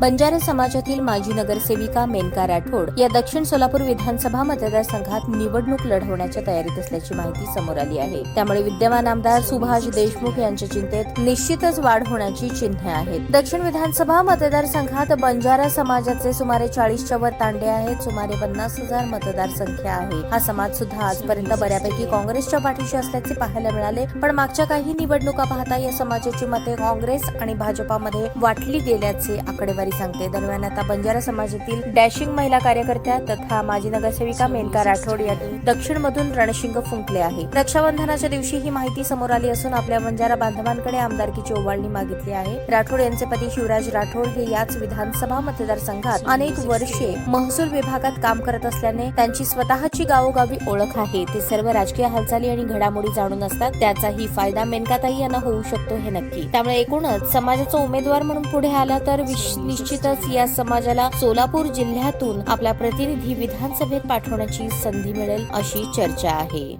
बंजारा समाजातील माजी नगरसेविका मेनका राठोड या दक्षिण सोलापूर विधानसभा मतदारसंघात निवडणूक लढवण्याच्या तयारीत असल्याची माहिती समोर आली आहे. त्यामुळे विद्यमान आमदार सुभाष देशमुख यांच्या चिंतेत निश्चितच वाढ होण्याची चिन्हे आहेत. दक्षिण विधानसभा मतदारसंघात बंजारा समाजाचे सुमारे 40च्या वर तांडे आहेत. सुमारे 50,000 मतदारसंख्या आहे. हा समाज सुद्धा आजपर्यंत बऱ्यापैकी काँग्रेसच्या पाठीशी असल्याचे पाहायला मिळाले. पण मागच्या काही निवडणुका पाहता या समाजाची मते काँग्रेस आणि भाजपामध्ये वाटली गेल्याचे आकडेवारी सांगते. दरम्यान आता बंजारा समाजातील डॅशिंग महिला कार्यकर्त्या तथा माजी नगरसेविका मेनका राठोड यांनी दक्षिण मधून रणशिंग फुंकले आहे. रक्षाबंधनाच्या दिवशी ही माहिती समोर आली असून आपल्या बंजारा बांधवांकडे आमदारकीची ओवाळणी मागितली आहे. राठोड यांचे पती शिवराज राठोड हे याच विधानसभा मतदारसंघात अनेक वर्षे महसूल विभागात काम करत असल्याने त्यांची स्वतःची गावोगावी ओळख आहे. ते सर्व राजकीय हालचाली आणि घडामोडी जाणून असतात. त्याचाही फायदा मेनकाताई यांना होऊ शकतो हे नक्की. त्यामुळे एकूणच समाजाचा उमेदवार म्हणून पुढे आला तर निश्चितच या समाजाला सोलापूर जिल्ह्यातून आपला प्रतिनिधी विधानसभेत पाठवण्याची संधी मिळेल अशी चर्चा आहे.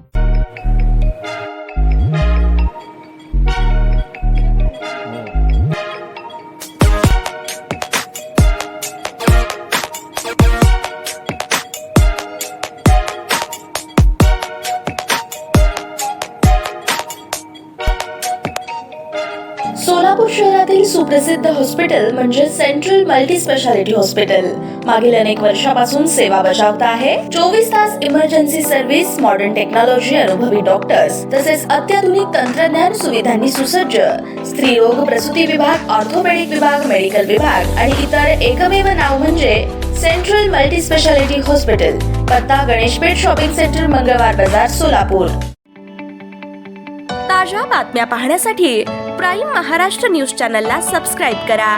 सोलापूर शहरातील सुप्रसिद्ध हॉस्पिटल म्हणजे सेंट्रल मल्टी स्पेशालिटी हॉस्पिटल मागील अनेक वर्षापासून सेवा बजावत आहे. 24 तास इमर्जन्सी सर्व्हिस, मॉडर्न टेक्नॉलॉजी, अनुभवी डॉक्टर्स तसेच अत्याधुनिक तंत्रज्ञान सुविधांनी सुसज्ज स्त्रीरोग, प्रसूती विभाग, ऑर्थोपेडिक विभाग, मेडिकल विभाग आणि इतर एकमेव नाव म्हणजे सेंट्रल मल्टी स्पेशालिटी हॉस्पिटल. पत्ता गणेशपेठ शॉपिंग सेंटर, मंगळवार बाजार, सोलापूर. ताज्या बातम्या पाहण्यासाठी प्राईम महाराष्ट्र न्यूज चॅनलला सबस्क्राईब करा.